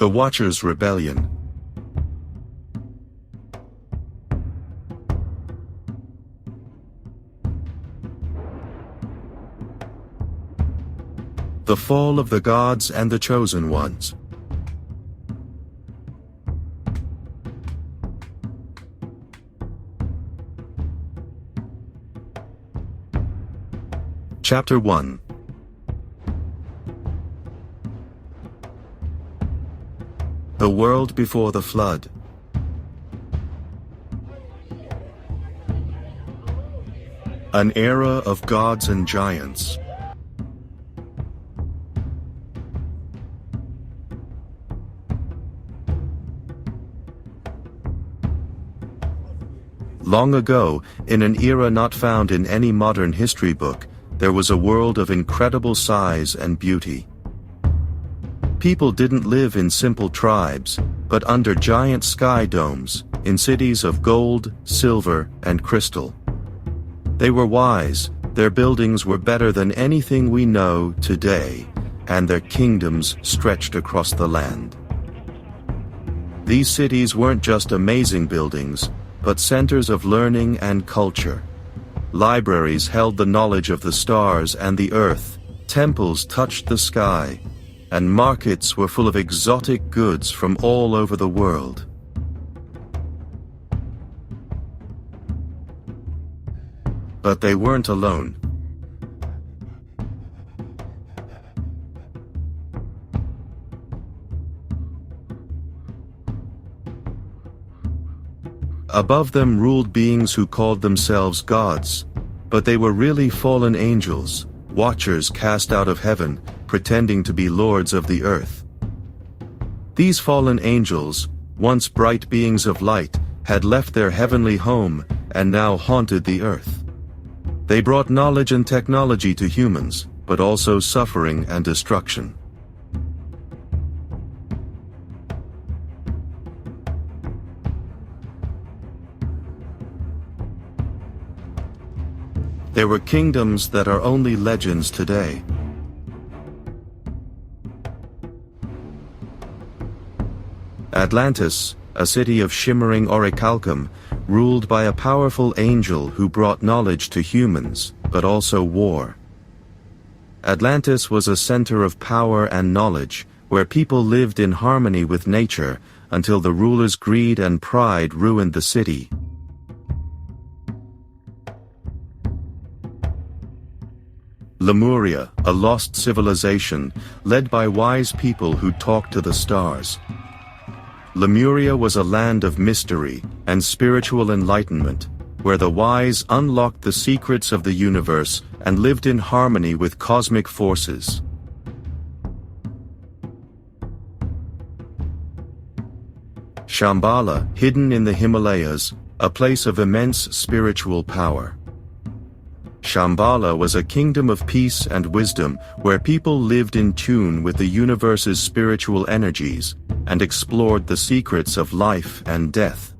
The Watchers' Rebellion. The Fall of the Gods and the Chosen Ones. Chapter 1. The World Before the Flood. An era of gods and giants. Long ago, in an era not found in any modern history book, there was a world of incredible size and beauty. People didn't live in simple tribes, but under giant sky domes, in cities of gold, silver, and crystal. They were wise, their buildings were better than anything we know today, and their kingdoms stretched across the land. These cities weren't just amazing buildings, but centers of learning and culture. Libraries held the knowledge of the stars and the earth, temples touched the sky, and markets were full of exotic goods from all over the world. But they weren't alone. Above them ruled beings who called themselves gods, but they were really fallen angels, watchers cast out of heaven, pretending to be lords of the earth. These fallen angels, once bright beings of light, had left their heavenly home and now haunted the earth. They brought knowledge and technology to humans, but also suffering and destruction. There were kingdoms that are only legends today. Atlantis, a city of shimmering orichalcum, ruled by a powerful angel who brought knowledge to humans, but also war. Atlantis was a center of power and knowledge, where people lived in harmony with nature until the ruler's greed and pride ruined the city. Lemuria, a lost civilization, led by wise people who talked to the stars. Lemuria was a land of mystery and spiritual enlightenment, where the wise unlocked the secrets of the universe and lived in harmony with cosmic forces. Shambhala, hidden in the Himalayas, a place of immense spiritual power. Shambhala was a kingdom of peace and wisdom where people lived in tune with the universe's spiritual energies and explored the secrets of life and death.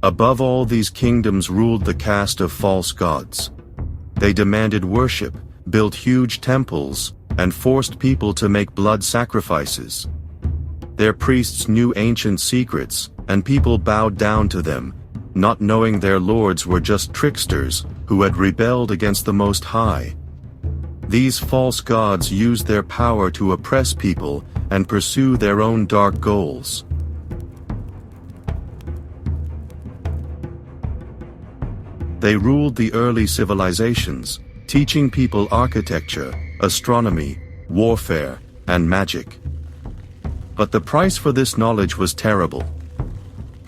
Above all these kingdoms ruled the caste of false gods. They demanded worship, built huge temples, and forced people to make blood sacrifices. Their priests knew ancient secrets, and people bowed down to them, not knowing their lords were just tricksters who had rebelled against the Most High. These false gods used their power to oppress people and pursue their own dark goals. They ruled the early civilizations, teaching people architecture, astronomy, warfare, and magic. But the price for this knowledge was terrible.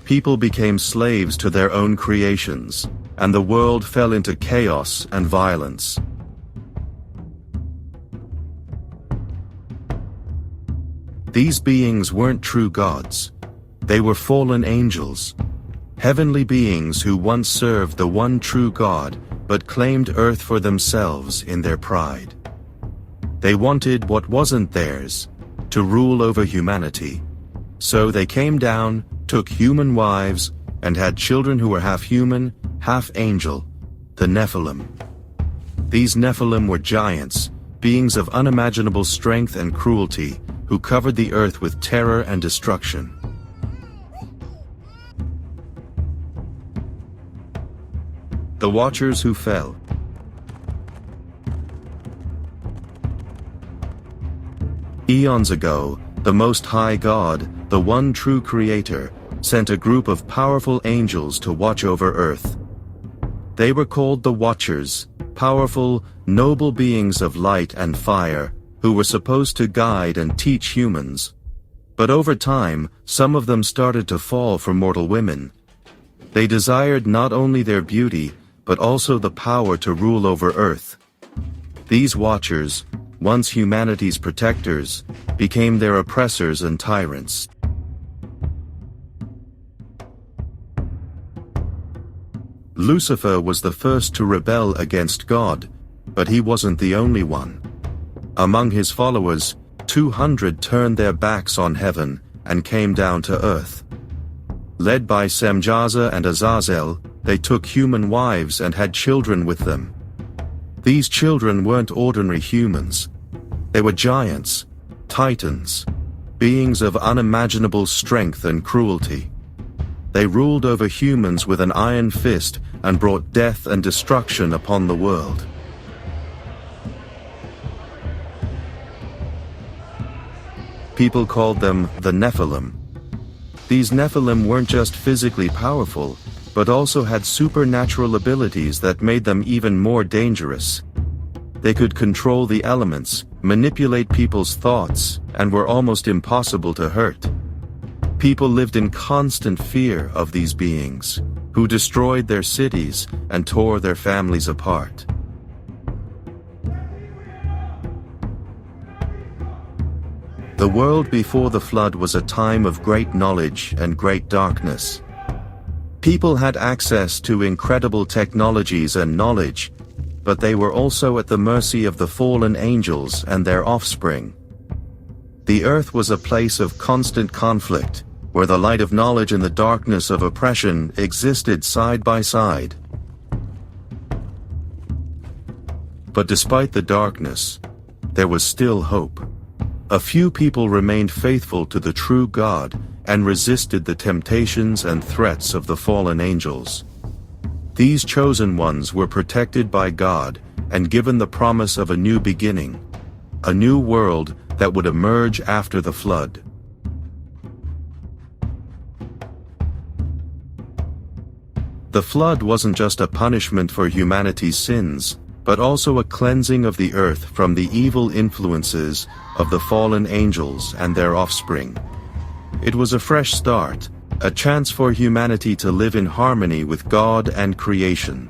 People became slaves to their own creations, and the world fell into chaos and violence. These beings weren't true gods. They were fallen angels, heavenly beings who once served the one true God, but claimed earth for themselves in their pride. They wanted what wasn't theirs, to rule over humanity. So they came down, took human wives, and had children who were half human, half angel, the Nephilim. These Nephilim were giants, beings of unimaginable strength and cruelty, who covered the earth with terror and destruction. The Watchers who fell. Eons ago, the Most High God, the one true Creator, sent a group of powerful angels to watch over Earth. They were called the Watchers, powerful, noble beings of light and fire, who were supposed to guide and teach humans. But over time, some of them started to fall for mortal women. They desired not only their beauty, but also the power to rule over Earth. These Watchers, once humanity's protectors, became their oppressors and tyrants. Lucifer was the first to rebel against God, but he wasn't the only one. Among his followers, 200 turned their backs on heaven and came down to earth. Led by Semjaza and Azazel, they took human wives and had children with them. These children weren't ordinary humans. They were giants, titans, beings of unimaginable strength and cruelty. They ruled over humans with an iron fist and brought death and destruction upon the world. People called them the Nephilim. These Nephilim weren't just physically powerful, but also had supernatural abilities that made them even more dangerous. They could control the elements, manipulate people's thoughts, and were almost impossible to hurt. People lived in constant fear of these beings, who destroyed their cities and tore their families apart. The world before the flood was a time of great knowledge and great darkness. People had access to incredible technologies and knowledge, but they were also at the mercy of the fallen angels and their offspring. The earth was a place of constant conflict, where the light of knowledge and the darkness of oppression existed side by side. But despite the darkness, there was still hope. A few people remained faithful to the true God and resisted the temptations and threats of the fallen angels. These chosen ones were protected by God and given the promise of a new beginning, a new world that would emerge after the flood. The flood wasn't just a punishment for humanity's sins, but also a cleansing of the earth from the evil influences of the fallen angels and their offspring. It was a fresh start, a chance for humanity to live in harmony with God and creation.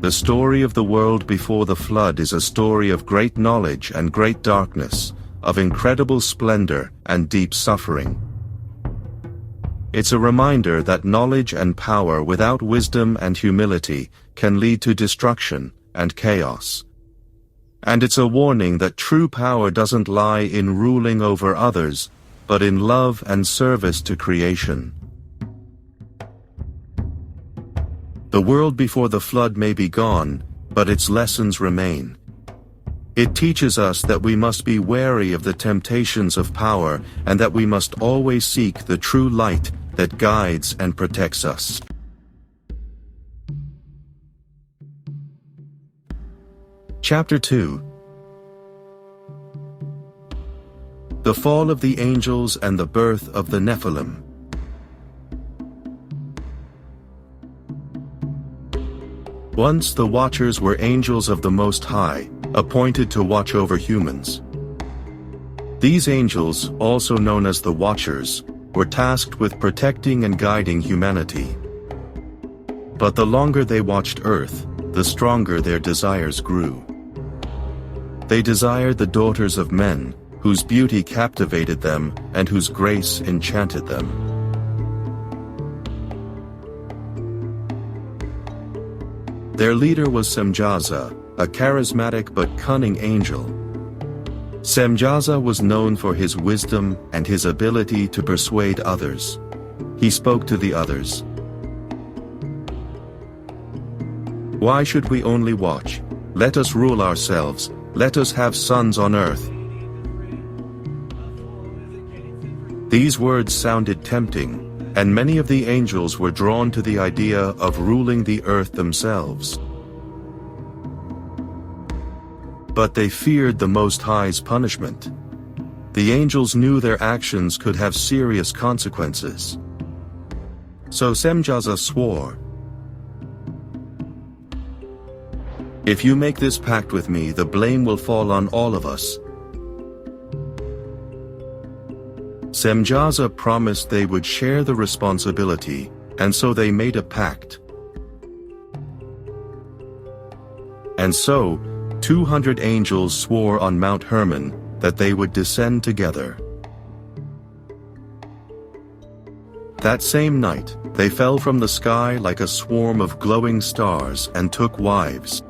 The story of the world before the flood is a story of great knowledge and great darkness, of incredible splendor and deep suffering. It's a reminder that knowledge and power without wisdom and humility can lead to destruction and chaos. And it's a warning that true power doesn't lie in ruling over others, but in love and service to creation. The world before the flood may be gone, but its lessons remain. It teaches us that we must be wary of the temptations of power and that we must always seek the true light that guides and protects us. Chapter 2. The Fall of the Angels and the Birth of the Nephilim. Once the Watchers were angels of the Most High, appointed to watch over humans. These angels, also known as the Watchers, were tasked with protecting and guiding humanity. But the longer they watched Earth, the stronger their desires grew. They desired the daughters of men, whose beauty captivated them and whose grace enchanted them. Their leader was Semjaza, a charismatic but cunning angel. Semjaza was known for his wisdom and his ability to persuade others. He spoke to the others. Why should we only watch? Let us rule ourselves, let us have sons on earth. These words sounded tempting, and many of the angels were drawn to the idea of ruling the earth themselves. But they feared the Most High's punishment. The angels knew their actions could have serious consequences. So Semjaza swore, "If you make this pact with me, the blame will fall on all of us." Semjaza promised they would share the responsibility, and so they made a pact. And so, 200 angels swore on Mount Hermon that they would descend together. That same night, they fell from the sky like a swarm of glowing stars and took wives.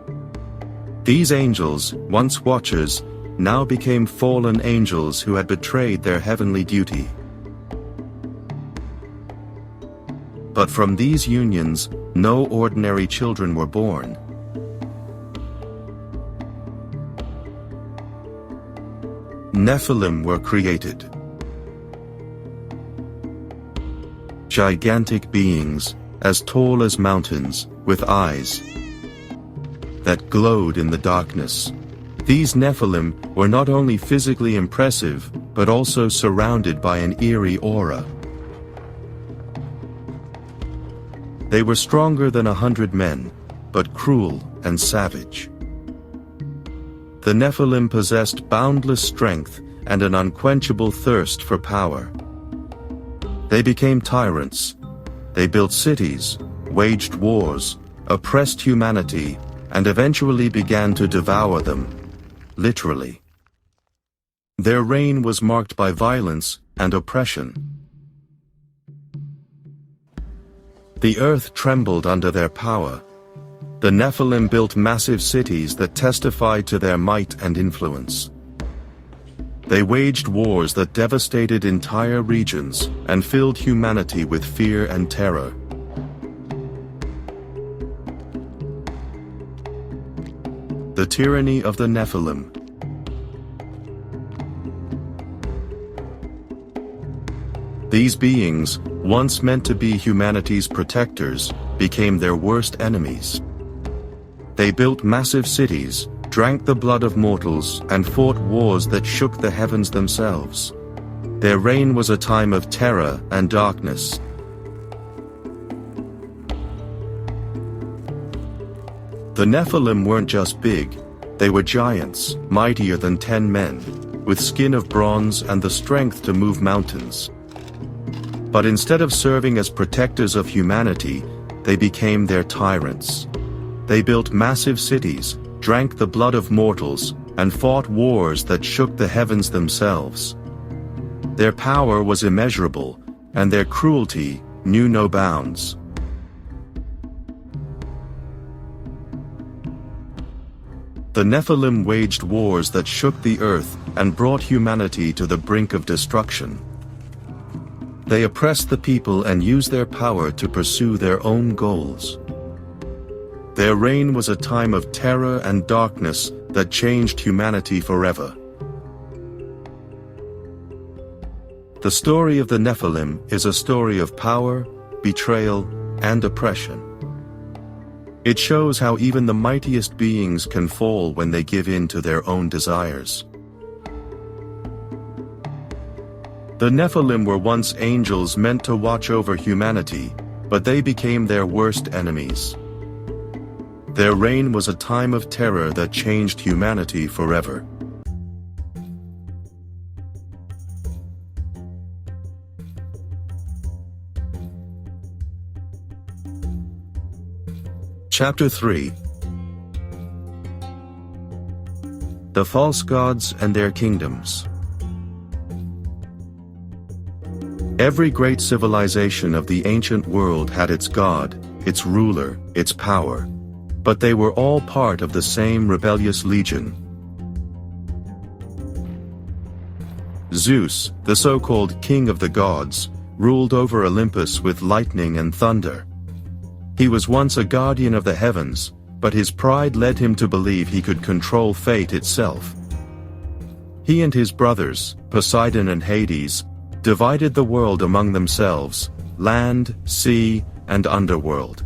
These angels, once watchers, now became fallen angels who had betrayed their heavenly duty. But from these unions, no ordinary children were born. Nephilim were created. Gigantic beings, as tall as mountains, with eyes that glowed in the darkness. These Nephilim were not only physically impressive, but also surrounded by an eerie aura. They were stronger than 100 men, but cruel and savage. The Nephilim possessed boundless strength and an unquenchable thirst for power. They became tyrants. They built cities, waged wars, oppressed humanity, and eventually began to devour them, literally. Their reign was marked by violence and oppression. The earth trembled under their power. The Nephilim built massive cities that testified to their might and influence. They waged wars that devastated entire regions and filled humanity with fear and terror. The tyranny of the Nephilim. These beings, once meant to be humanity's protectors, became their worst enemies. They built massive cities, drank the blood of mortals, and fought wars that shook the heavens themselves. Their reign was a time of terror and darkness. The Nephilim weren't just big, they were giants, mightier than 10 men, with skin of bronze and the strength to move mountains. But instead of serving as protectors of humanity, they became their tyrants. They built massive cities, drank the blood of mortals, and fought wars that shook the heavens themselves. Their power was immeasurable, and their cruelty knew no bounds. The Nephilim waged wars that shook the earth and brought humanity to the brink of destruction. They oppressed the people and used their power to pursue their own goals. Their reign was a time of terror and darkness that changed humanity forever. The story of the Nephilim is a story of power, betrayal, and oppression. It shows how even the mightiest beings can fall when they give in to their own desires. The Nephilim were once angels meant to watch over humanity, but they became their worst enemies. Their reign was a time of terror that changed humanity forever. Chapter 3. The False Gods and Their Kingdoms. Every great civilization of the ancient world had its god, its ruler, its power. But they were all part of the same rebellious legion. Zeus, the so-called king of the gods, ruled over Olympus with lightning and thunder. He was once a guardian of the heavens, but his pride led him to believe he could control fate itself. He and his brothers, Poseidon and Hades, divided the world among themselves, land, sea, and underworld.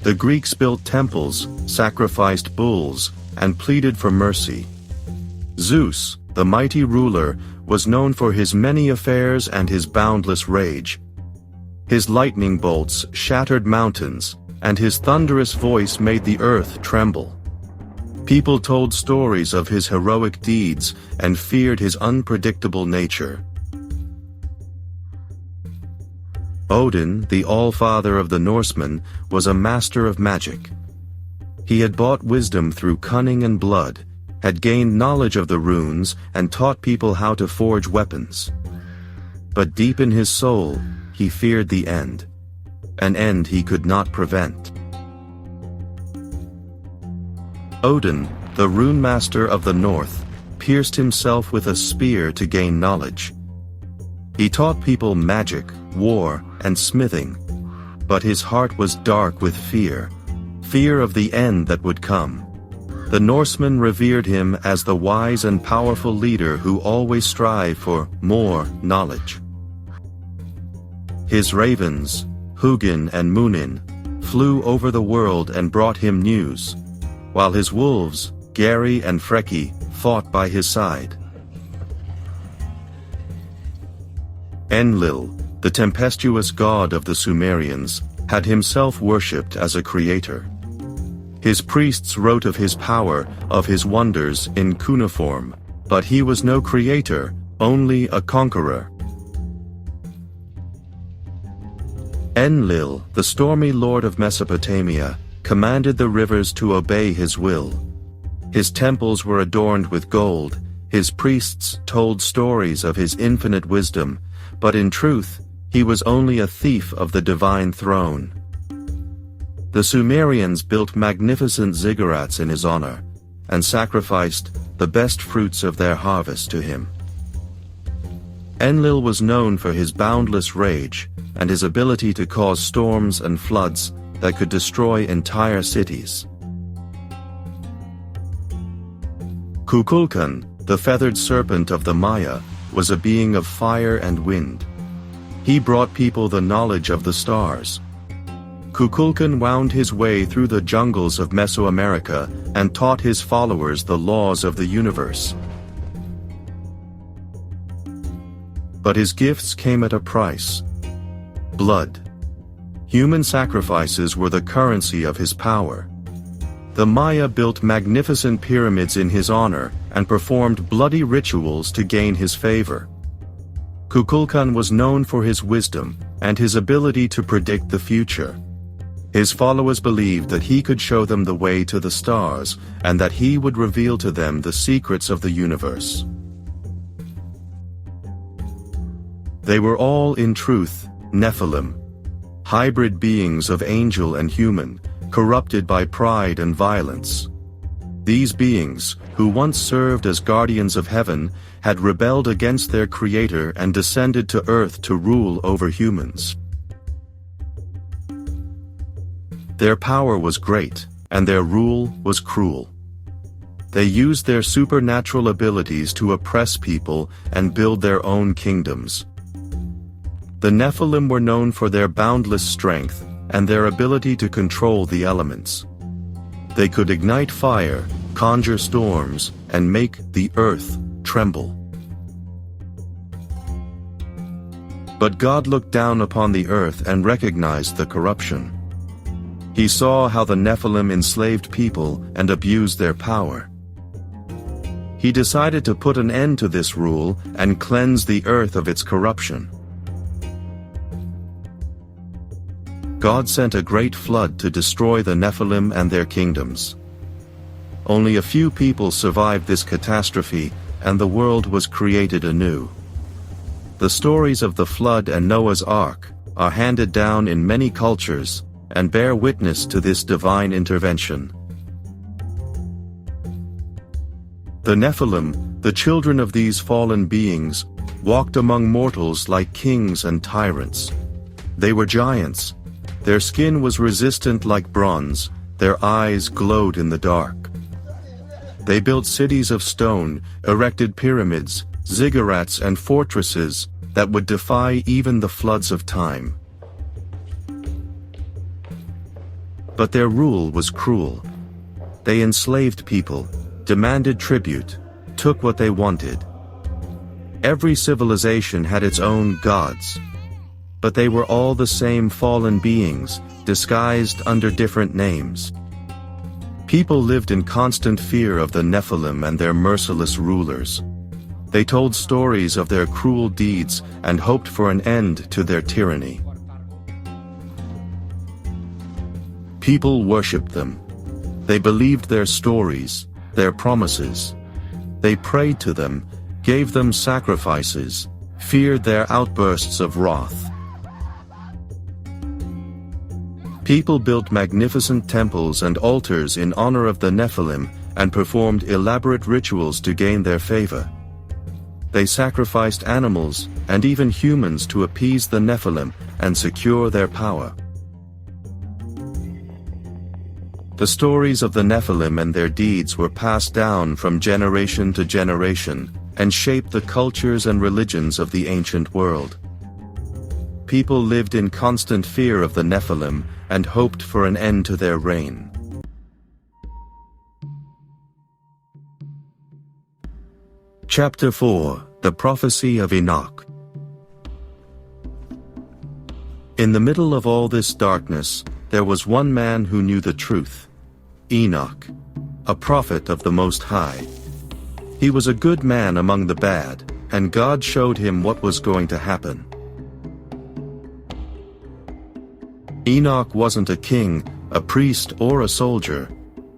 The Greeks built temples, sacrificed bulls, and pleaded for mercy. Zeus, the mighty ruler, was known for his many affairs and his boundless rage. His lightning bolts shattered mountains, and his thunderous voice made the earth tremble. People told stories of his heroic deeds and feared his unpredictable nature. Odin, the All-Father of the Norsemen, was a master of magic. He had bought wisdom through cunning and blood, had gained knowledge of the runes, and taught people how to forge weapons. But deep in his soul, he feared the end, an end he could not prevent. Odin, the rune master of the north, pierced himself with a spear to gain knowledge. He taught people magic, war, and smithing, but his heart was dark with fear of the end that would come. The Norsemen revered him as the wise and powerful leader who always strived for more knowledge. His ravens, Hugin and Munin, flew over the world and brought him news, while his wolves, Geri and Freki, fought by his side. Enlil, the tempestuous god of the Sumerians, had himself worshipped as a creator. His priests wrote of his power, of his wonders in cuneiform, but he was no creator, only a conqueror. Enlil, the stormy lord of Mesopotamia, commanded the rivers to obey his will. His temples were adorned with gold, his priests told stories of his infinite wisdom, but in truth, he was only a thief of the divine throne. The Sumerians built magnificent ziggurats in his honor, and sacrificed the best fruits of their harvest to him. Enlil was known for his boundless rage, and his ability to cause storms and floods that could destroy entire cities. Kukulkan, the feathered serpent of the Maya, was a being of fire and wind. He brought people the knowledge of the stars. Kukulkan wound his way through the jungles of Mesoamerica and taught his followers the laws of the universe. But his gifts came at a price: blood. Human sacrifices were the currency of his power. The Maya built magnificent pyramids in his honor and performed bloody rituals to gain his favor. Kukulkan was known for his wisdom and his ability to predict the future. His followers believed that he could show them the way to the stars and that he would reveal to them the secrets of the universe. They were all, in truth, Nephilim, hybrid beings of angel and human, corrupted by pride and violence. These beings, who once served as guardians of heaven, had rebelled against their creator and descended to earth to rule over humans. Their power was great, and their rule was cruel. They used their supernatural abilities to oppress people and build their own kingdoms. The Nephilim were known for their boundless strength and their ability to control the elements. They could ignite fire, conjure storms, and make the earth tremble. But God looked down upon the earth and recognized the corruption. He saw how the Nephilim enslaved people and abused their power. He decided to put an end to this rule and cleanse the earth of its corruption. God sent a great flood to destroy the Nephilim and their kingdoms. Only a few people survived this catastrophe, and the world was created anew. The stories of the flood and Noah's Ark are handed down in many cultures and bear witness to this divine intervention. The Nephilim, the children of these fallen beings, walked among mortals like kings and tyrants. They were giants, Their skin was resistant like bronze, their eyes glowed in the dark. They built cities of stone, erected pyramids, ziggurats and fortresses that would defy even the floods of time. But their rule was cruel. They enslaved people, demanded tribute, took what they wanted. Every civilization had its own gods. But they were all the same fallen beings, disguised under different names. People lived in constant fear of the Nephilim and their merciless rulers. They told stories of their cruel deeds and hoped for an end to their tyranny. People worshipped them. They believed their stories, their promises. They prayed to them, gave them sacrifices, feared their outbursts of wrath. People built magnificent temples and altars in honor of the Nephilim and performed elaborate rituals to gain their favor. They sacrificed animals and even humans to appease the Nephilim and secure their power. The stories of the Nephilim and their deeds were passed down from generation to generation and shaped the cultures and religions of the ancient world. People lived in constant fear of the Nephilim and hoped for an end to their reign. Chapter 4: The Prophecy of Enoch. In the middle of all this darkness, there was one man who knew the truth: Enoch, a prophet of the Most High. He was a good man among the bad, and God showed him what was going to happen. Enoch wasn't a king, a priest, or a soldier,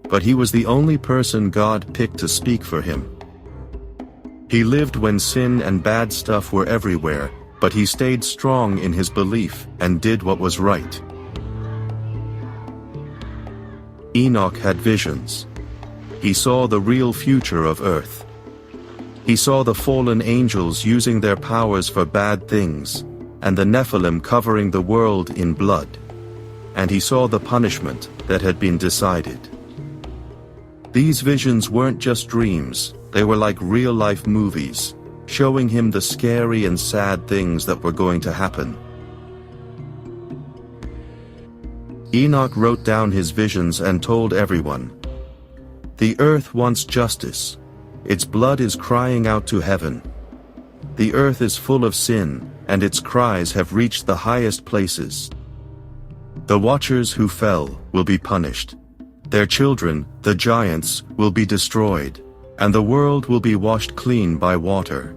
but he was the only person God picked to speak for him. He lived when sin and bad stuff were everywhere, but he stayed strong in his belief and did what was right. Enoch had visions. He saw the real future of Earth. He saw the fallen angels using their powers for bad things, and the Nephilim covering the world in blood. And he saw the punishment that had been decided. These visions weren't just dreams, they were like real-life movies, showing him the scary and sad things that were going to happen. Enoch wrote down his visions and told everyone, "The earth wants justice. Its blood is crying out to heaven. The earth is full of sin, and its cries have reached the highest places. The watchers who fell will be punished. Their children, the giants, will be destroyed, and the world will be washed clean by water."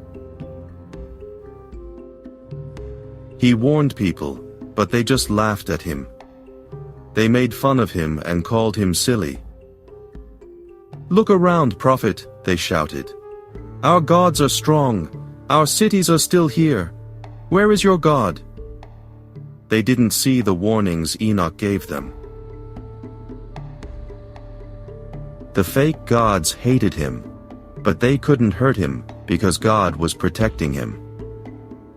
He warned people, but they just laughed at him. They made fun of him and called him silly. "Look around, prophet," they shouted. "Our gods are strong. Our cities are still here. Where is your God?" They didn't see the warnings Enoch gave them. The fake gods hated him, but they couldn't hurt him because God was protecting him.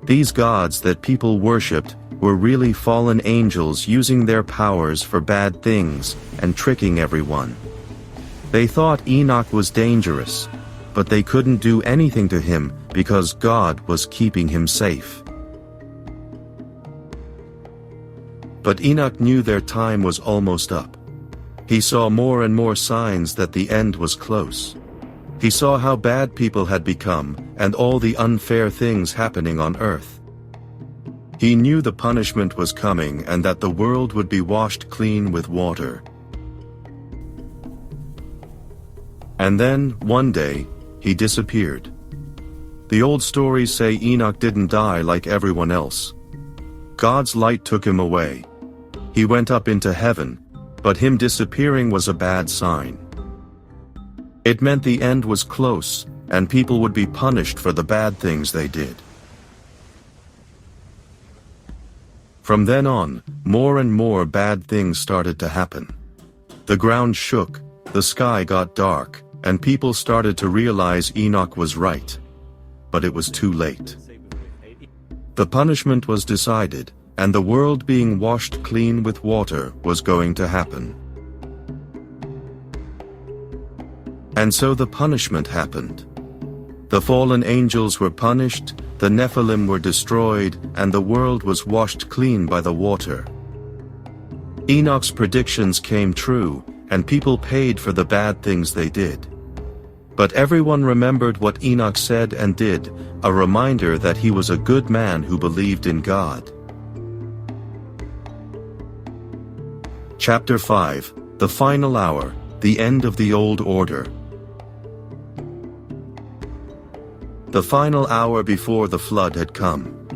These gods that people worshipped were really fallen angels using their powers for bad things and tricking everyone. They thought Enoch was dangerous, but they couldn't do anything to him because God was keeping him safe. But Enoch knew their time was almost up. He saw more and more signs that the end was close. He saw how bad people had become and all the unfair things happening on earth. He knew the punishment was coming and that the world would be washed clean with water. And then, one day, he disappeared. The old stories say Enoch didn't die like everyone else. God's light took him away. He went up into heaven, but him disappearing was a bad sign. It meant the end was close, and people would be punished for the bad things they did. From then on, more and more bad things started to happen. The ground shook, the sky got dark, and people started to realize Enoch was right. But it was too late. The punishment was decided, and the world being washed clean with water was going to happen. And so the punishment happened. The fallen angels were punished, the Nephilim were destroyed, and the world was washed clean by the water. Enoch's predictions came true, and people paid for the bad things they did. But everyone remembered what Enoch said and did, a reminder that he was a good man who believed in God. Chapter 5: The Final Hour, the End of the Old Order. The final hour before the flood had come.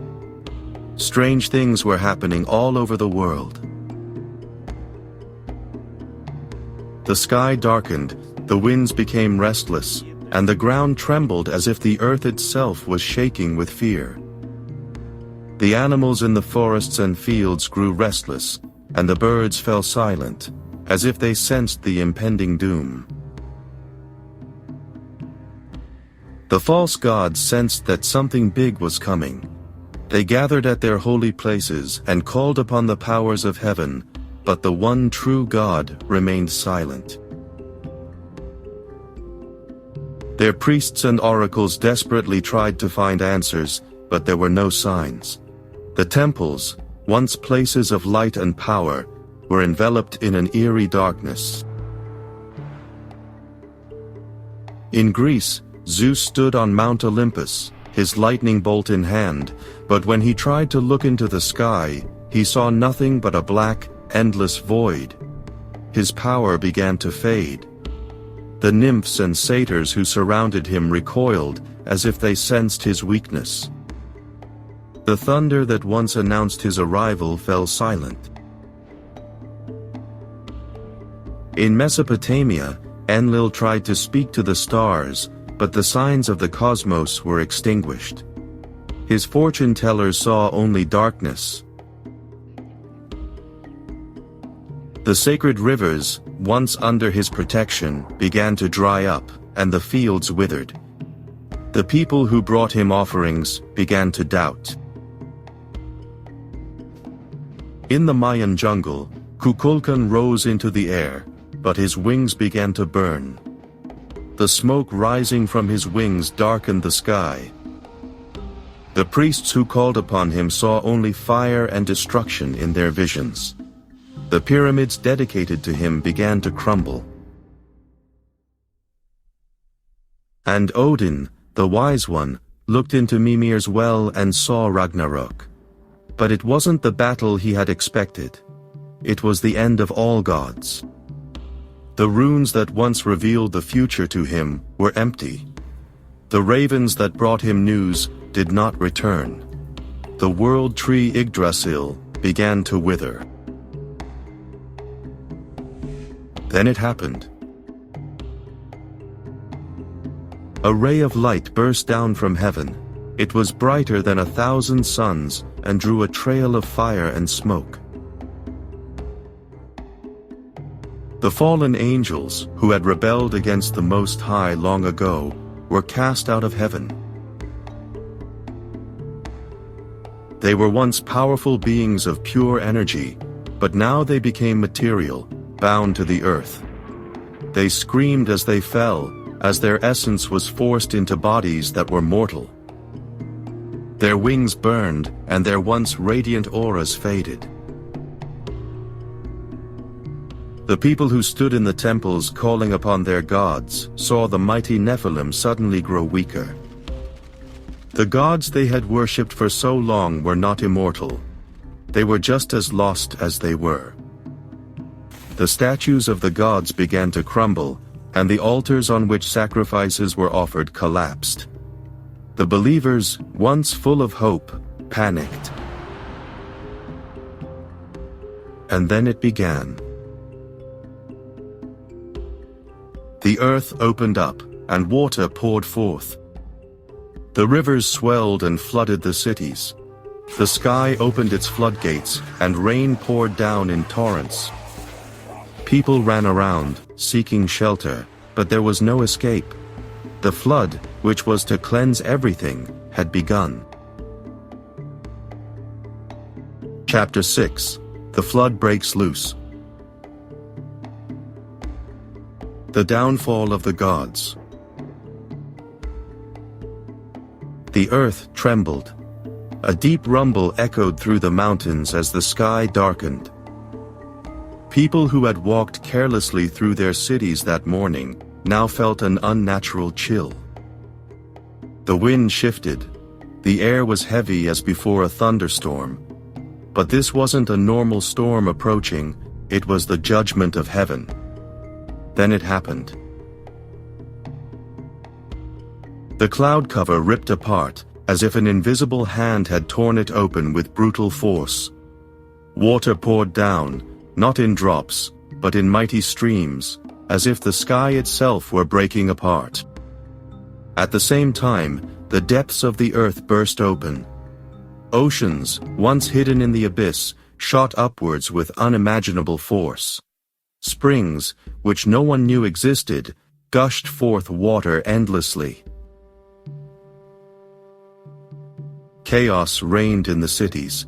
Strange things were happening all over the world. The sky darkened, the winds became restless, and the ground trembled as if the earth itself was shaking with fear. The animals in the forests and fields grew restless, and the birds fell silent, as if they sensed the impending doom. The false gods sensed that something big was coming. They gathered at their holy places and called upon the powers of heaven, but the one true God remained silent. Their priests and oracles desperately tried to find answers, but there were no signs. The temples, once places of light and power, were enveloped in an eerie darkness. In Greece, Zeus stood on Mount Olympus, his lightning bolt in hand, but when he tried to look into the sky, he saw nothing but a black, endless void. His power began to fade. The nymphs and satyrs who surrounded him recoiled, as if they sensed his weakness. The thunder that once announced his arrival fell silent. In Mesopotamia, Enlil tried to speak to the stars, but the signs of the cosmos were extinguished. His fortune-tellers saw only darkness. The sacred rivers, once under his protection, began to dry up, and the fields withered. The people who brought him offerings began to doubt. In the Mayan jungle, Kukulkan rose into the air, but his wings began to burn. The smoke rising from his wings darkened the sky. The priests who called upon him saw only fire and destruction in their visions. The pyramids dedicated to him began to crumble. And Odin, the wise one, looked into Mimir's well and saw Ragnarok. But it wasn't the battle he had expected. It was the end of all gods. The runes that once revealed the future to him were empty. The ravens that brought him news did not return. The world tree Yggdrasil began to wither. Then it happened. A ray of light burst down from heaven. It was brighter than 1,000 suns and drew a trail of fire and smoke. The fallen angels, who had rebelled against the Most High long ago, were cast out of heaven. They were once powerful beings of pure energy, but now they became material, bound to the earth. They screamed as they fell, as their essence was forced into bodies that were mortal. Their wings burned, and their once radiant auras faded. The people who stood in the temples calling upon their gods saw the mighty Nephilim suddenly grow weaker. The gods they had worshipped for so long were not immortal. They were just as lost as they were. The statues of the gods began to crumble, and the altars on which sacrifices were offered collapsed. The believers, once full of hope, panicked. And then it began. The earth opened up, and water poured forth. The rivers swelled and flooded the cities. The sky opened its floodgates, and rain poured down in torrents. People ran around, seeking shelter, but there was no escape. The flood, which was to cleanse everything, had begun. Chapter 6. The Flood Breaks Loose. The Downfall of the Gods. The earth trembled. A deep rumble echoed through the mountains as the sky darkened. People who had walked carelessly through their cities that morning now felt an unnatural chill. The wind shifted. The air was heavy as before a thunderstorm. But this wasn't a normal storm approaching, it was the judgment of heaven. Then it happened. The cloud cover ripped apart, as if an invisible hand had torn it open with brutal force. Water poured down, not in drops, but in mighty streams, as if the sky itself were breaking apart. At the same time, the depths of the earth burst open. Oceans, once hidden in the abyss, shot upwards with unimaginable force. Springs, which no one knew existed, gushed forth water endlessly. Chaos reigned in the cities.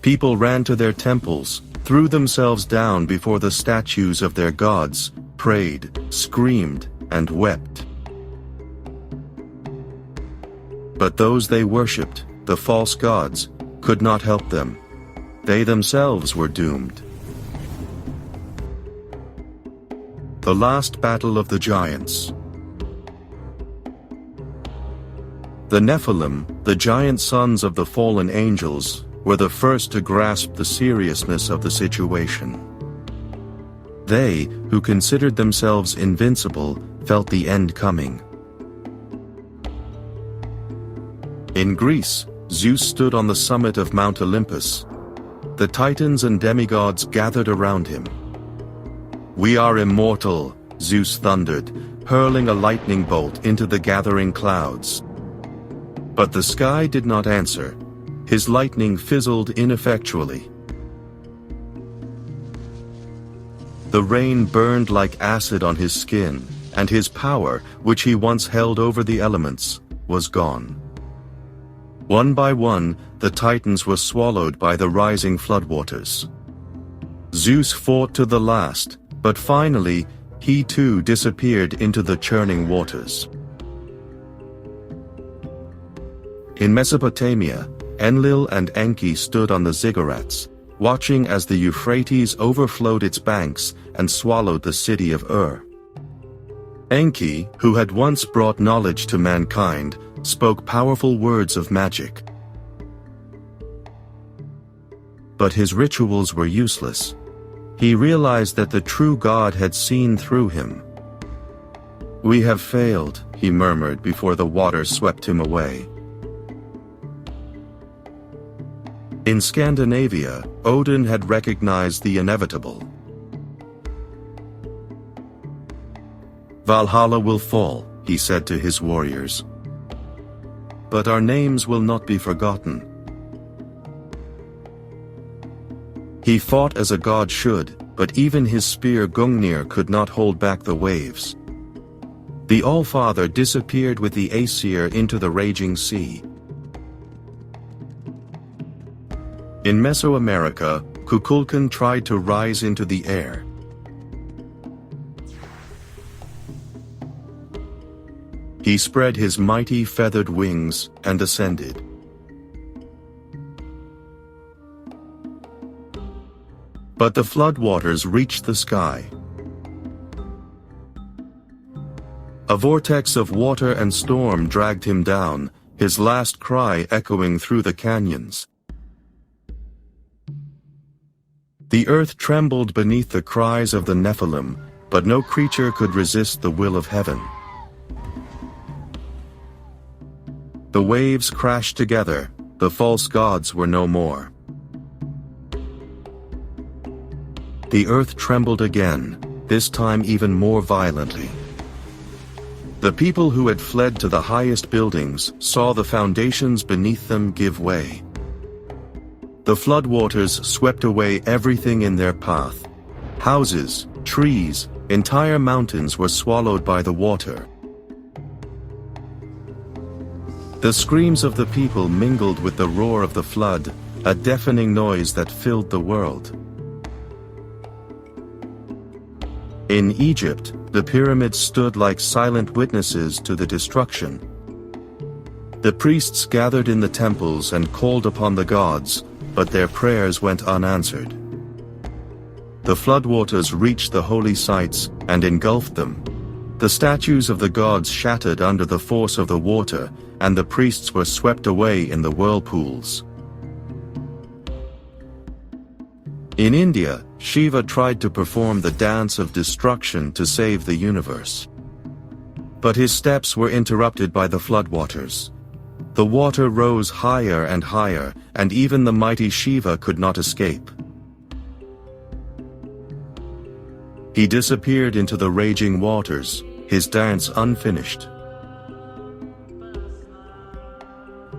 People ran to their temples, threw themselves down before the statues of their gods, prayed, screamed, and wept. But those they worshipped, the false gods, could not help them. They themselves were doomed. The Last Battle of the Giants. The Nephilim, the giant sons of the fallen angels, were the first to grasp the seriousness of the situation. They, who considered themselves invincible, felt the end coming. In Greece, Zeus stood on the summit of Mount Olympus. The titans and demigods gathered around him. "We are immortal," Zeus thundered, hurling a lightning bolt into the gathering clouds. But the sky did not answer. His lightning fizzled ineffectually. The rain burned like acid on his skin, and his power, which he once held over the elements, was gone. One by one, the titans were swallowed by the rising floodwaters. Zeus fought to the last, but finally, he too disappeared into the churning waters. In Mesopotamia, Enlil and Enki stood on the ziggurats, watching as the Euphrates overflowed its banks and swallowed the city of Ur. Enki, who had once brought knowledge to mankind, spoke powerful words of magic. But his rituals were useless. He realized that the true God had seen through him. "We have failed," he murmured before the water swept him away. In Scandinavia, Odin had recognized the inevitable. "Valhalla will fall," he said to his warriors. "But our names will not be forgotten." He fought as a god should, but even his spear Gungnir could not hold back the waves. The All-Father disappeared with the Aesir into the raging sea. In Mesoamerica, Kukulkan tried to rise into the air. He spread his mighty feathered wings and ascended. But the floodwaters reached the sky. A vortex of water and storm dragged him down, his last cry echoing through the canyons. The earth trembled beneath the cries of the Nephilim, but no creature could resist the will of heaven. The waves crashed together, the false gods were no more. The earth trembled again, this time even more violently. The people who had fled to the highest buildings saw the foundations beneath them give way. The floodwaters swept away everything in their path. Houses, trees, entire mountains were swallowed by the water. The screams of the people mingled with the roar of the flood, a deafening noise that filled the world. In Egypt, the pyramids stood like silent witnesses to the destruction. The priests gathered in the temples and called upon the gods, but their prayers went unanswered. The floodwaters reached the holy sites and engulfed them. The statues of the gods shattered under the force of the water, and the priests were swept away in the whirlpools. In India, Shiva tried to perform the dance of destruction to save the universe. But his steps were interrupted by the floodwaters. The water rose higher and higher, and even the mighty Shiva could not escape. He disappeared into the raging waters, his dance unfinished.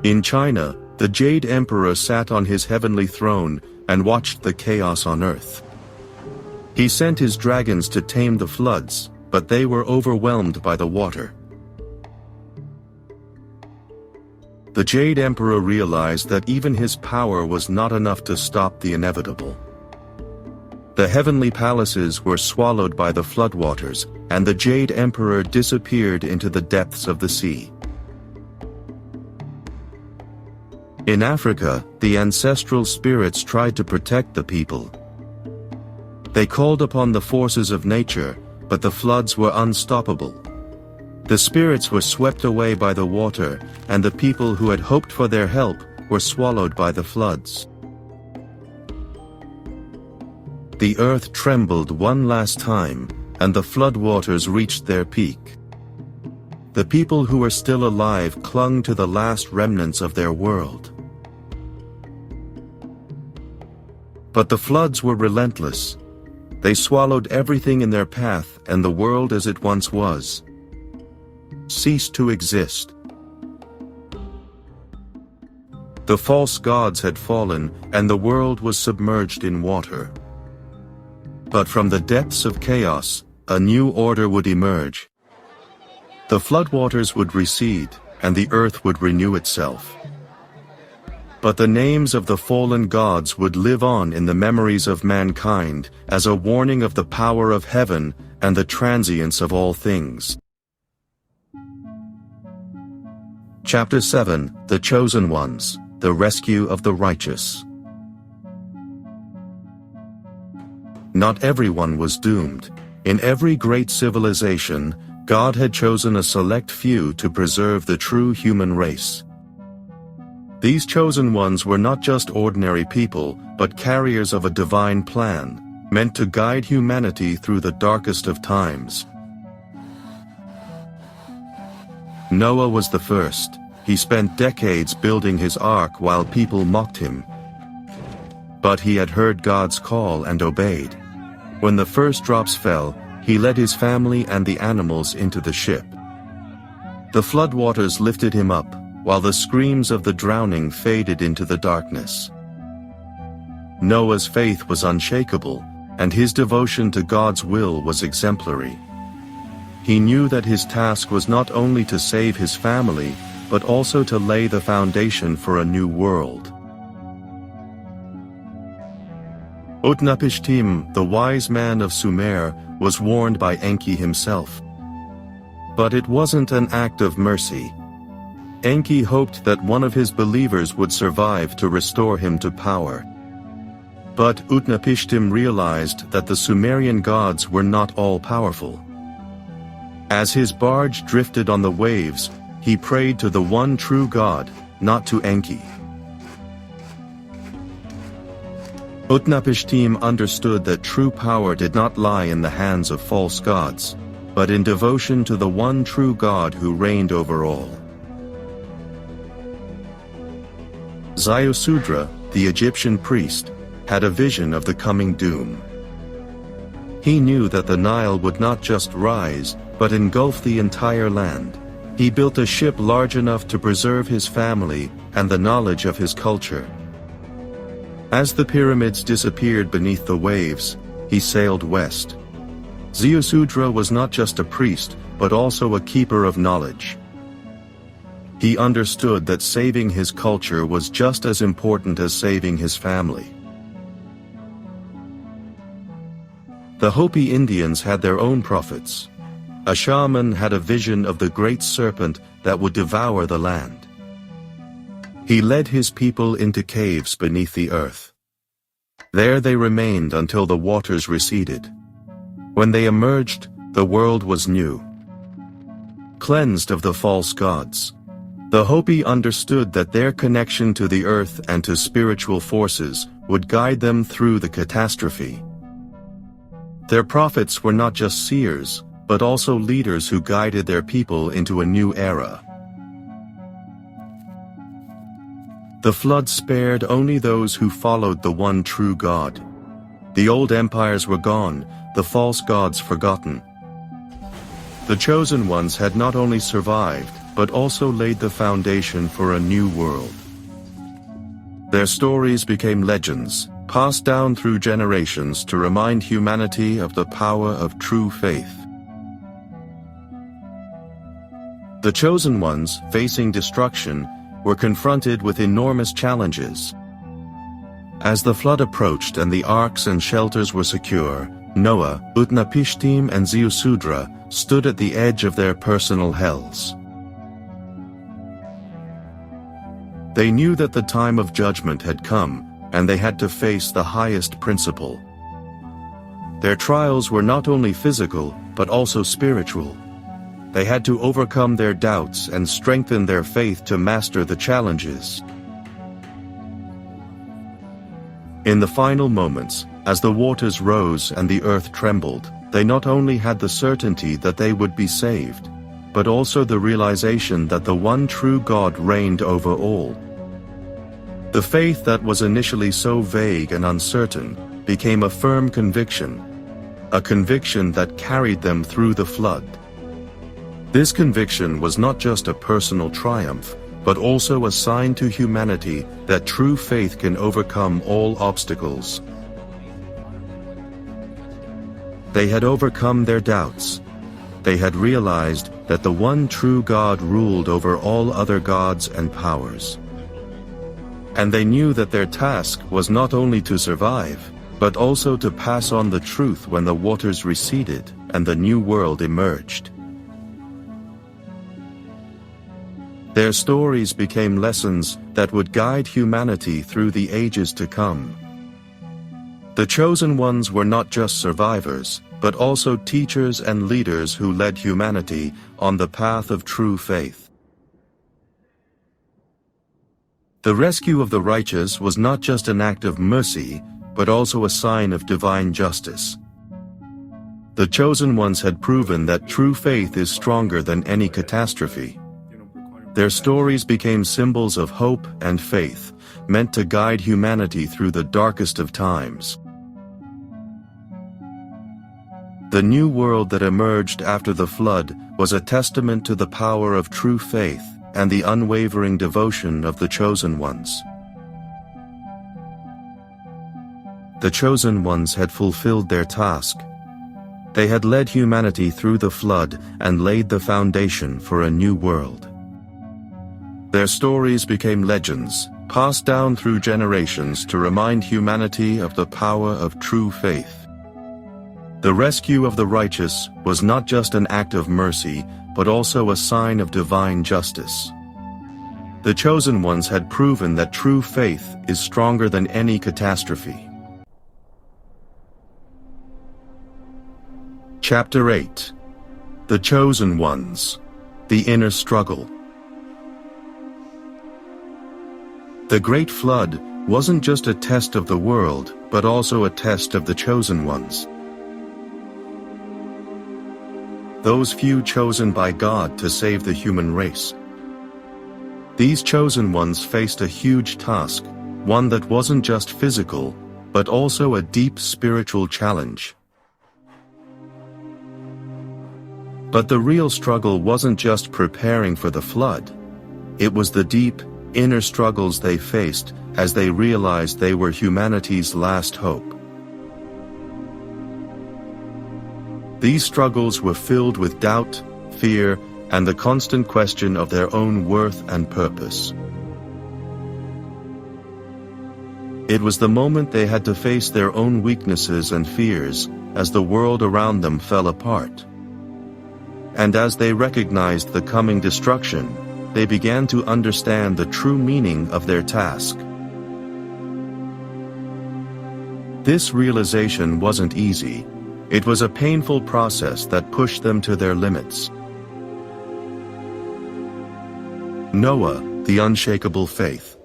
In China, the Jade Emperor sat on his heavenly throne and watched the chaos on earth. He sent his dragons to tame the floods, but they were overwhelmed by the water. The Jade Emperor realized that even his power was not enough to stop the inevitable. The heavenly palaces were swallowed by the floodwaters, and the Jade Emperor disappeared into the depths of the sea. In Africa, the ancestral spirits tried to protect the people. They called upon the forces of nature, but the floods were unstoppable. The spirits were swept away by the water, and the people who had hoped for their help were swallowed by the floods. The earth trembled one last time, and the floodwaters reached their peak. The people who were still alive clung to the last remnants of their world. But the floods were relentless. They swallowed everything in their path, and the world as it once was ceased to exist. The false gods had fallen, and the world was submerged in water. But from the depths of chaos, a new order would emerge. The floodwaters would recede, and the earth would renew itself. But the names of the fallen gods would live on in the memories of mankind as a warning of the power of heaven and the transience of all things. Chapter 7: The Chosen Ones, the Rescue of the Righteous. Not everyone was doomed. In every great civilization, God had chosen a select few to preserve the true human race. These chosen ones were not just ordinary people, but carriers of a divine plan, meant to guide humanity through the darkest of times. Noah was the first. He spent decades building his ark while people mocked him. But he had heard God's call and obeyed. When the first drops fell, he led his family and the animals into the ship. The floodwaters lifted him up, while the screams of the drowning faded into the darkness. Noah's faith was unshakable, and his devotion to God's will was exemplary. He knew that his task was not only to save his family, but also to lay the foundation for a new world. Utnapishtim, the wise man of Sumer, was warned by Enki himself. But it wasn't an act of mercy. Enki hoped that one of his believers would survive to restore him to power. But Utnapishtim realized that the Sumerian gods were not all-powerful. As his barge drifted on the waves, he prayed to the one true God, not to Enki. Utnapishtim understood that true power did not lie in the hands of false gods, but in devotion to the one true God who reigned over all. Ziusudra, the Egyptian priest, had a vision of the coming doom. He knew that the Nile would not just rise, but engulf the entire land. He built a ship large enough to preserve his family and the knowledge of his culture. As the pyramids disappeared beneath the waves, he sailed west. Ziusudra was not just a priest, but also a keeper of knowledge. He understood that saving his culture was just as important as saving his family. The Hopi Indians had their own prophets. A shaman had a vision of the great serpent that would devour the land. He led his people into caves beneath the earth. There they remained until the waters receded. When they emerged, the world was new. Cleansed of the false gods. The Hopi understood that their connection to the earth and to spiritual forces would guide them through the catastrophe. Their prophets were not just seers, but also leaders who guided their people into a new era. The flood spared only those who followed the one true God. The old empires were gone, the false gods forgotten. The chosen ones had not only survived, but also laid the foundation for a new world. Their stories became legends, passed down through generations to remind humanity of the power of true faith. The chosen ones, facing destruction, were confronted with enormous challenges. As the flood approached and the arks and shelters were secure, Noah, Utnapishtim and Ziusudra stood at the edge of their personal hells. They knew that the time of judgment had come, and they had to face the highest principle. Their trials were not only physical, but also spiritual. They had to overcome their doubts and strengthen their faith to master the challenges. In the final moments, as the waters rose and the earth trembled, they not only had the certainty that they would be saved, but also the realization that the one true God reigned over all. The faith that was initially so vague and uncertain became a firm conviction, a conviction that carried them through the flood. This conviction was not just a personal triumph, but also a sign to humanity that true faith can overcome all obstacles. They had overcome their doubts. They had realized that the one true God ruled over all other gods and powers. And they knew that their task was not only to survive, but also to pass on the truth when the waters receded and the new world emerged. Their stories became lessons that would guide humanity through the ages to come. The chosen ones were not just survivors, but also teachers and leaders who led humanity on the path of true faith. The rescue of the righteous was not just an act of mercy, but also a sign of divine justice. The chosen ones had proven that true faith is stronger than any catastrophe. Their stories became symbols of hope and faith, meant to guide humanity through the darkest of times. The new world that emerged after the flood was a testament to the power of true faith and the unwavering devotion of the chosen ones. The chosen ones had fulfilled their task. They had led humanity through the flood and laid the foundation for a new world. Their stories became legends, passed down through generations to remind humanity of the power of true faith. The rescue of the righteous was not just an act of mercy, but also a sign of divine justice. The chosen ones had proven that true faith is stronger than any catastrophe. Chapter 8. The Chosen Ones. The Inner Struggle. The Great Flood wasn't just a test of the world, but also a test of the chosen ones. Those few chosen by God to save the human race. These chosen ones faced a huge task, one that wasn't just physical, but also a deep spiritual challenge. But the real struggle wasn't just preparing for the flood. It was the deep, inner struggles they faced as they realized they were humanity's last hope. These struggles were filled with doubt, fear, and the constant question of their own worth and purpose. It was the moment they had to face their own weaknesses and fears as the world around them fell apart. And as they recognized the coming destruction, they began to understand the true meaning of their task. This realization wasn't easy. It was a painful process that pushed them to their limits. Noah, the unshakable faith.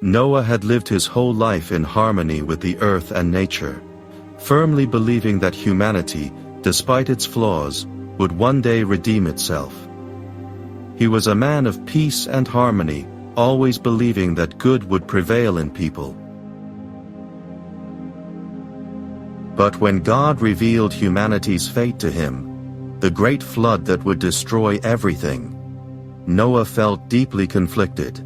Noah had lived his whole life in harmony with the earth and nature, firmly believing that humanity, despite its flaws, would one day redeem itself. He was a man of peace and harmony, always believing that good would prevail in people. But when God revealed humanity's fate to him, the great flood that would destroy everything, Noah felt deeply conflicted.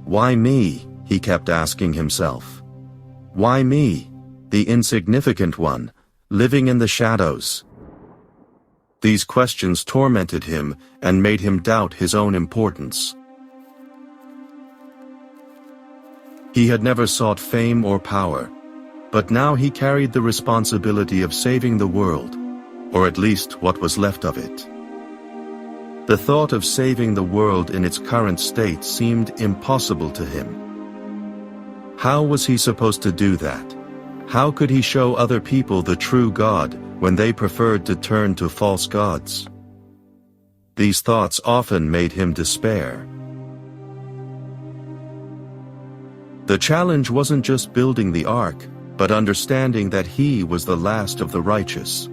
Why me? He kept asking himself. Why me, the insignificant one, living in the shadows? These questions tormented him and made him doubt his own importance. He had never sought fame or power, but now he carried the responsibility of saving the world, or at least what was left of it. The thought of saving the world in its current state seemed impossible to him. How was he supposed to do that? How could he show other people the true God when they preferred to turn to false gods? These thoughts often made him despair. The challenge wasn't just building the ark, but understanding that he was the last of the righteous.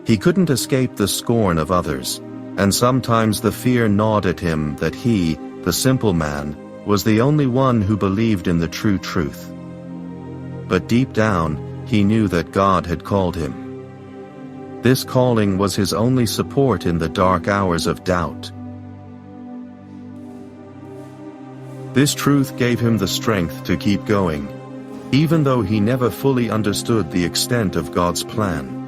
He couldn't escape the scorn of others, and sometimes the fear gnawed at him that he, the simple man, was the only one who believed in the true truth. But deep down, he knew that God had called him. This calling was his only support in the dark hours of doubt. This truth gave him the strength to keep going, even though he never fully understood the extent of God's plan.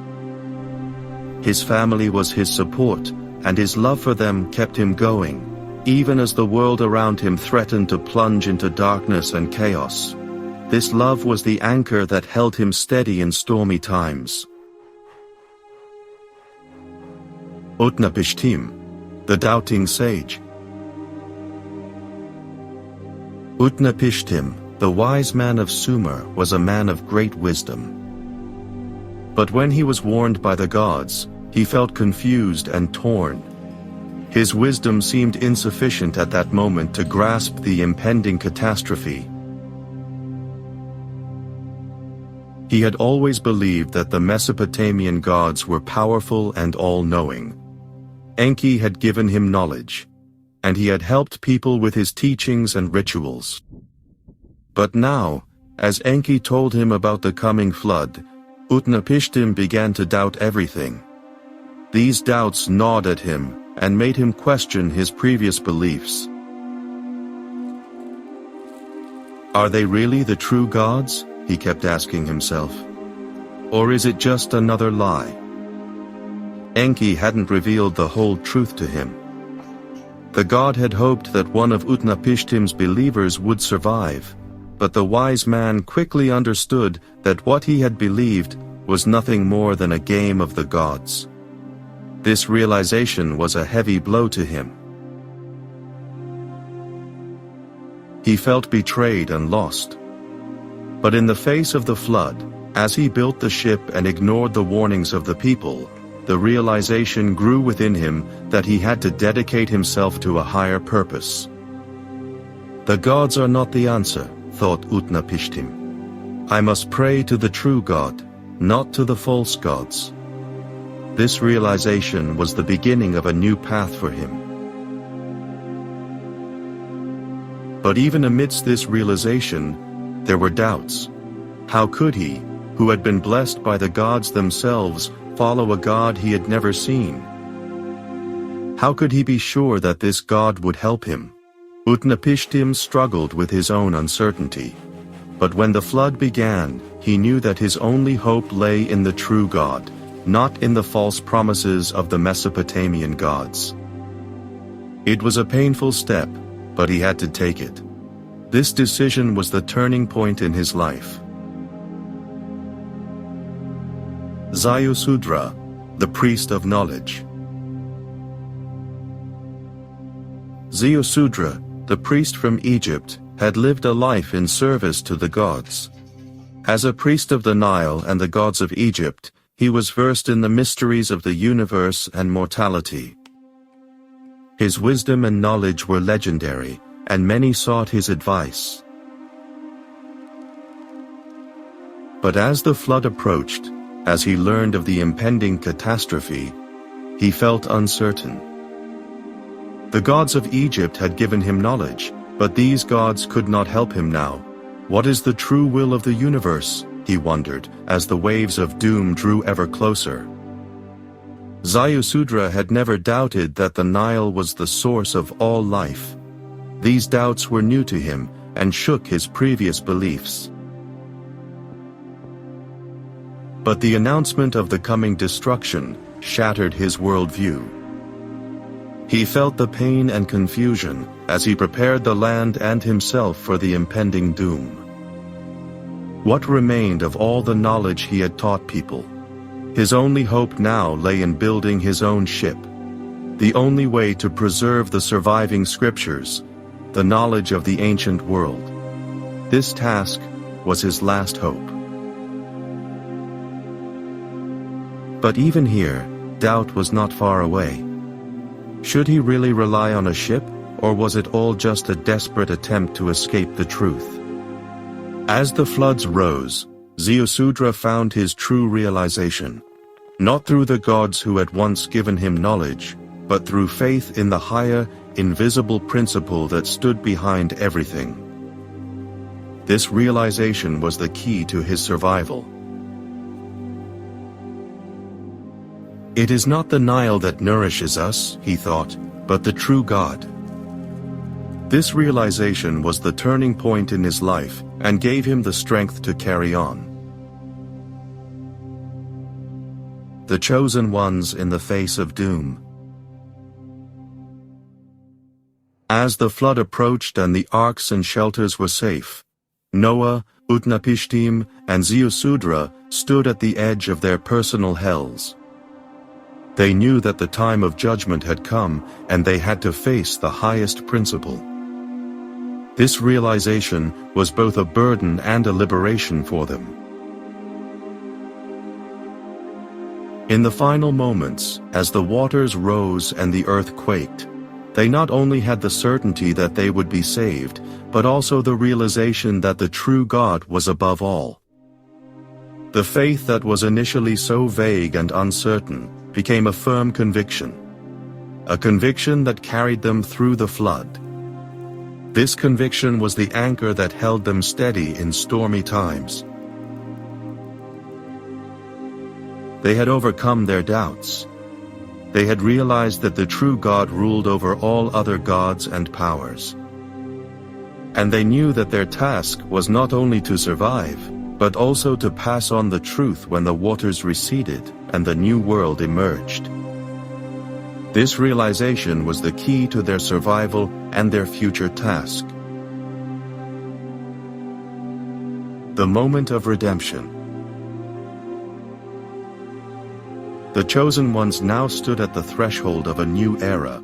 His family was his support, and his love for them kept him going, even as the world around him threatened to plunge into darkness and chaos. This love was the anchor that held him steady in stormy times. Utnapishtim, the doubting sage. Utnapishtim, the wise man of Sumer, was a man of great wisdom. But when he was warned by the gods, he felt confused and torn. His wisdom seemed insufficient at that moment to grasp the impending catastrophe. He had always believed that the Mesopotamian gods were powerful and all-knowing. Enki had given him knowledge, and he had helped people with his teachings and rituals. But now, as Enki told him about the coming flood, Utnapishtim began to doubt everything. These doubts gnawed at him and made him question his previous beliefs. Are they really the true gods? He kept asking himself. Or is it just another lie? Enki hadn't revealed the whole truth to him. The god had hoped that one of Utnapishtim's believers would survive, but the wise man quickly understood that what he had believed was nothing more than a game of the gods. This realization was a heavy blow to him. He felt betrayed and lost. But in the face of the flood, as he built the ship and ignored the warnings of the people, the realization grew within him that he had to dedicate himself to a higher purpose. The gods are not the answer, thought Utnapishtim. I must pray to the true God, not to the false gods. This realization was the beginning of a new path for him. But even amidst this realization, there were doubts. How could he, who had been blessed by the gods themselves, follow a god he had never seen? How could he be sure that this god would help him? Utnapishtim struggled with his own uncertainty. But when the flood began, he knew that his only hope lay in the true God, not in the false promises of the Mesopotamian gods. It was a painful step, but he had to take it. This decision was the turning point in his life. Ziusudra, the priest of knowledge. Ziusudra, the priest from Egypt, had lived a life in service to the gods. As a priest of the Nile and the gods of Egypt, he was versed in the mysteries of the universe and mortality. His wisdom and knowledge were legendary, and many sought his advice. But as the flood approached, as he learned of the impending catastrophe, he felt uncertain. The gods of Egypt had given him knowledge, but these gods could not help him now. What is the true will of the universe? He wondered, as the waves of doom drew ever closer. Ziusudra had never doubted that the Nile was the source of all life. These doubts were new to him and shook his previous beliefs. But the announcement of the coming destruction shattered his worldview. He felt the pain and confusion as he prepared the land and himself for the impending doom. What remained of all the knowledge he had taught people? His only hope now lay in building his own ship. The only way to preserve the surviving scriptures, the knowledge of the ancient world. This task was his last hope. But even here, doubt was not far away. Should he really rely on a ship, or was it all just a desperate attempt to escape the truth? As the floods rose, Ziusudra found his true realization. Not through the gods who had once given him knowledge, but through faith in the higher, invisible principle that stood behind everything. This realization was the key to his survival. It is not the Nile that nourishes us, he thought, but the true God. This realization was the turning point in his life and gave him the strength to carry on. The chosen ones in the face of doom. As the flood approached and the arks and shelters were safe, Noah, Utnapishtim, and Ziusudra stood at the edge of their personal hells. They knew that the time of judgment had come, and they had to face the highest principle. This realization was both a burden and a liberation for them. In the final moments, as the waters rose and the earth quaked, they not only had the certainty that they would be saved, but also the realization that the true God was above all. The faith that was initially so vague and uncertain became a firm conviction. A conviction that carried them through the flood. This conviction was the anchor that held them steady in stormy times. They had overcome their doubts. They had realized that the true God ruled over all other gods and powers. And they knew that their task was not only to survive, but also to pass on the truth when the waters receded and the new world emerged. This realization was the key to their survival and their future task. The moment of redemption. The chosen ones now stood at the threshold of a new era.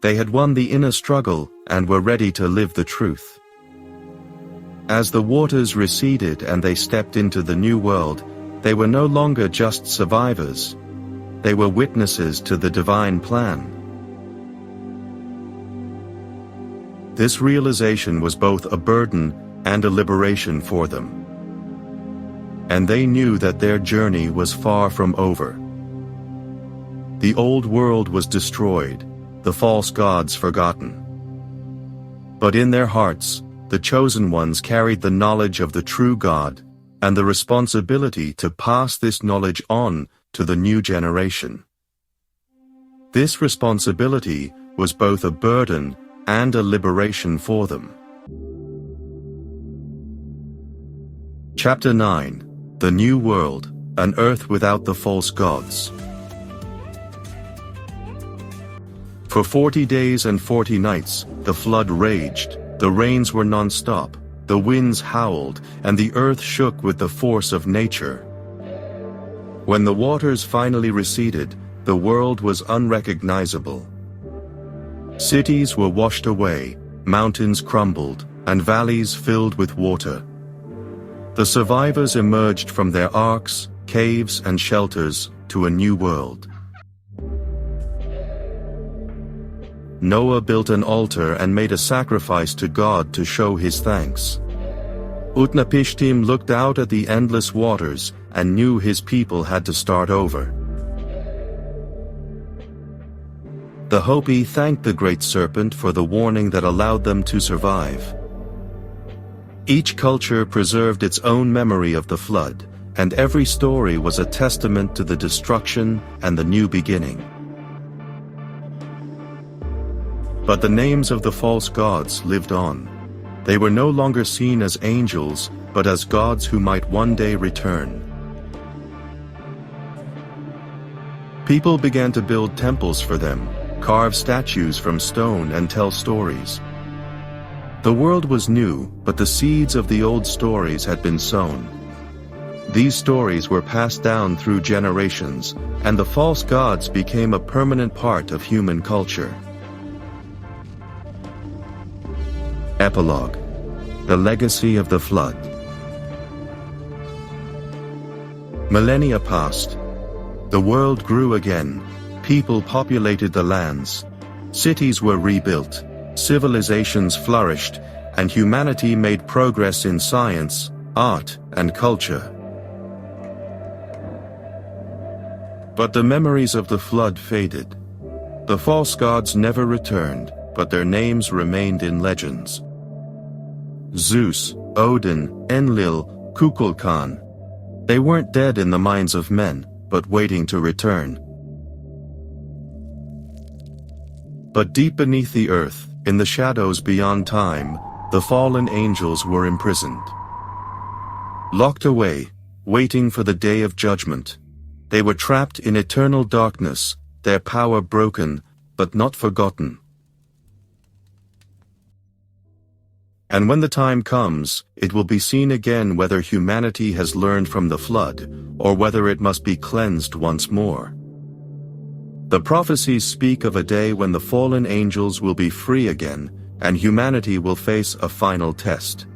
They had won the inner struggle and were ready to live the truth. As the waters receded and they stepped into the new world, they were no longer just survivors. They were witnesses to the divine plan. This realization was both a burden and a liberation for them. And they knew that their journey was far from over. The old world was destroyed, the false gods forgotten. But in their hearts, the chosen ones carried the knowledge of the true God and the responsibility to pass this knowledge on to the new generation. This responsibility was both a burden and a liberation for them. Chapter 9. The New World. an earth without the false gods. For 40 days and 40 nights, the flood raged, the rains were non-stop, the winds howled, and the earth shook with the force of nature. When the waters finally receded, the world was unrecognizable. Cities were washed away, mountains crumbled, and valleys filled with water. The survivors emerged from their arks, caves, and shelters to a new world. Noah built an altar and made a sacrifice to God to show his thanks. Utnapishtim looked out at the endless waters and knew his people had to start over. The Hopi thanked the great serpent for the warning that allowed them to survive. Each culture preserved its own memory of the flood, and every story was a testament to the destruction and the new beginning. But the names of the false gods lived on. They were no longer seen as angels, but as gods who might one day return. People began to build temples for them, carve statues from stone, and tell stories. The world was new, but the seeds of the old stories had been sown. These stories were passed down through generations, and the false gods became a permanent part of human culture. Epilogue: The Legacy of the Flood. Millennia passed. The world grew again. People populated the lands. Cities were rebuilt. Civilizations flourished, and humanity made progress in science, art, and culture. But the memories of the flood faded. The false gods never returned, but their names remained in legends. Zeus, Odin, Enlil, Kukulkan. They weren't dead in the minds of men, but waiting to return. But deep beneath the earth, in the shadows beyond time, the fallen angels were imprisoned. Locked away, waiting for the day of judgment. They were trapped in eternal darkness, their power broken, but not forgotten. And when the time comes, it will be seen again whether humanity has learned from the flood, or whether it must be cleansed once more. The prophecies speak of a day when the fallen angels will be free again, and humanity will face a final test.